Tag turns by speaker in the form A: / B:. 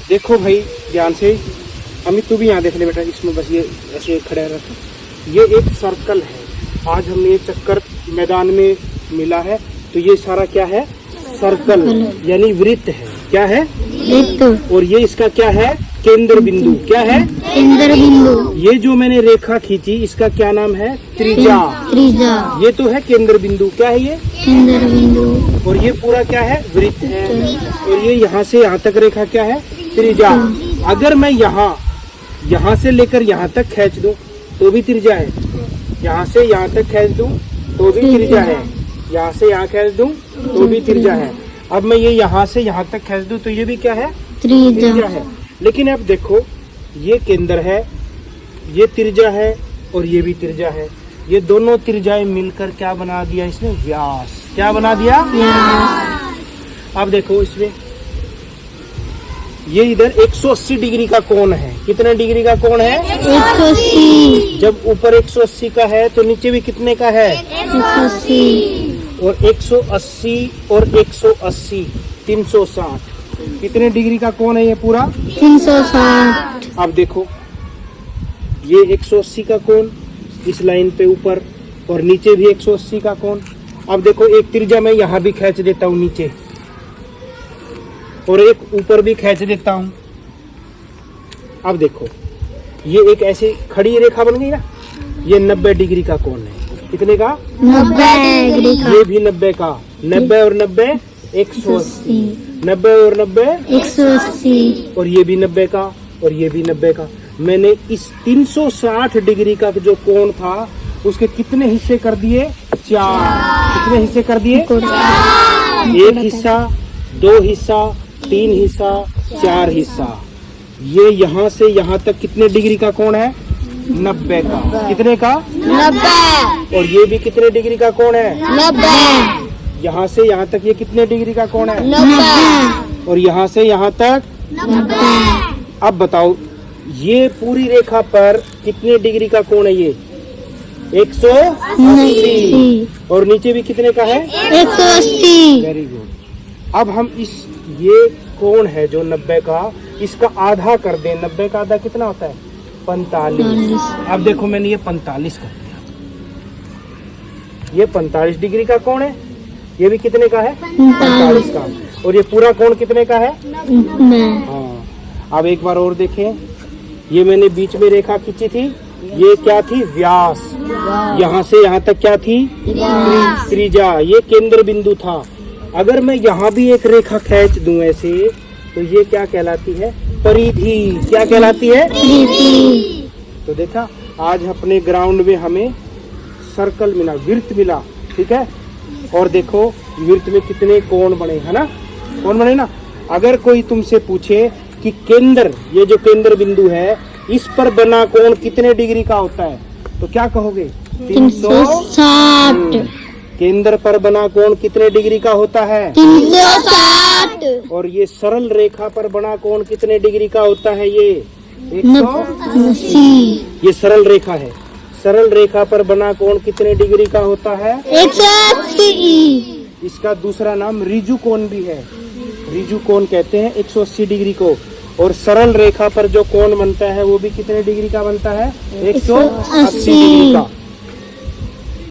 A: देखो भाई ध्यान से, अमित तू भी यहाँ देख ले बेटा, इसमें बस ये ऐसे खड़े रख। ये एक सर्कल है, आज हमें ये चक्कर मैदान में मिला है, तो ये सारा क्या है? सर्कल यानी वृत्त है। क्या है? वृत्त। और ये इसका क्या है? केंद्र बिंदु। क्या है?
B: केंद्र बिंदु।
A: ये जो मैंने रेखा खींची इसका क्या नाम है? त्रिज्या।
B: त्रिज्या।
A: ये तो है केंद्र बिंदु। क्या है ये?
B: केंद्र बिंदु।
A: और ये पूरा क्या है? वृत्त है। और ये यहाँ से यहाँ तक रेखा क्या है? त्रिज्या। अगर मैं यहाँ से लेकर यहाँ तक खींच दूं तो भी त्रिज्या है। यहाँ से यहाँ तक खींच दूं तो भी त्रिज्या है। यहाँ से यहाँ खींच दूं तो भी त्रिज्या है। अब मैं ये यहाँ से यहाँ तक खींच दूं तो ये भी क्या है? त्रिज्या है। लेकिन अब देखो, ये केंद्र है, ये त्रिज्या है और ये भी त्रिज्या है। ये दोनों त्रिज्याएं मिलकर क्या बना दिया इसने? व्यास। क्या बना दिया? अब देखो इसमें ये इधर 180 डिग्री का कोण है। कितने डिग्री का कोण है?
B: 180।
A: जब ऊपर 180 का है तो नीचे भी कितने का है?
B: 180।
A: और 180 और 180 360। कितने डिग्री का कोण है ये पूरा?
B: 360।
A: अब देखो, ये 180 का कोण इस लाइन पे ऊपर, और नीचे भी 180 का कोण। अब देखो, एक त्रिज्या मैं यहाँ भी खींच देता हूँ नीचे, और एक ऊपर भी खींच देता हूँ। अब देखो, ये एक ऐसी खड़ी रेखा बन गई ना, ये 90 डिग्री का कोण है। कितने का?
B: 90 डिग्री का।
A: ये भी 90 का। 90 और 90 180। 90 और 90
B: 180।
A: और ये भी 90 का, और ये भी 90 का। मैंने इस 360 डिग्री का जो कोण था उसके कितने हिस्से कर दिए? 4। कितने हिस्से कर दिए? 1 हिस्सा, 2 हिस्सा, 3 हिस्सा, 4 हिस्सा। ये यहाँ से यहाँ तक कितने डिग्री का कोण है? 90 का। कितने का?
B: 90।
A: और ये भी कितने डिग्री का कोण है?
B: 90।
A: यहाँ से यहाँ तक ये कितने डिग्री का कोण है?
B: 90।
A: और यहाँ से यहाँ तक
B: 90।
A: अब बताओ, ये पूरी रेखा पर कितने डिग्री का कोण है? ये 180। और नीचे भी कितने का है?
B: 180।
A: Very good. अब हम ये कोण है जो 90 का, इसका आधा कर दें। 90 का आधा कितना होता है? 45। अब देखो, मैंने ये 45 कर दिया। ये 45 डिग्री का कोण है। ये भी कितने का है? 45 का। और ये पूरा कोण कितने का है? हाँ। अब एक बार और देखें, ये मैंने बीच में रेखा खींची थी, ये क्या थी? व्यास। यहाँ से यहाँ तक क्या थी? त्रिज्या। ये केंद्र बिंदु था। अगर मैं यहाँ भी एक रेखा खींच दूं ऐसे, तो ये क्या कहलाती है? परिधि। क्या कहलाती है? तो देखा, आज अपने ग्राउंड में हमें सर्कल मिला, वृत्त मिला। ठीक है। और देखो, वृत्त में कितने कोण बने, है ना? कोण बने ना। अगर कोई तुमसे पूछे कि केंद्र, ये जो केंद्र बिंदु है, इस पर बना कोण कितने डिग्री का होता है, तो क्या कहोगे?
B: 360।
A: केंद्र पर बना कोण कितने डिग्री का होता है?
B: 360।
A: और ये सरल रेखा पर बना कोण कितने डिग्री का होता है? ये
B: 180।
A: ये सरल रेखा है। सरल रेखा पर बना कोण कितने डिग्री का होता है?
B: 180।
A: इसका दूसरा नाम ऋजु कोण भी है। ऋजु कोण कहते हैं 180 डिग्री को। और सरल रेखा पर जो कोण बनता है वो भी कितने डिग्री का बनता है? 180 डिग्री का।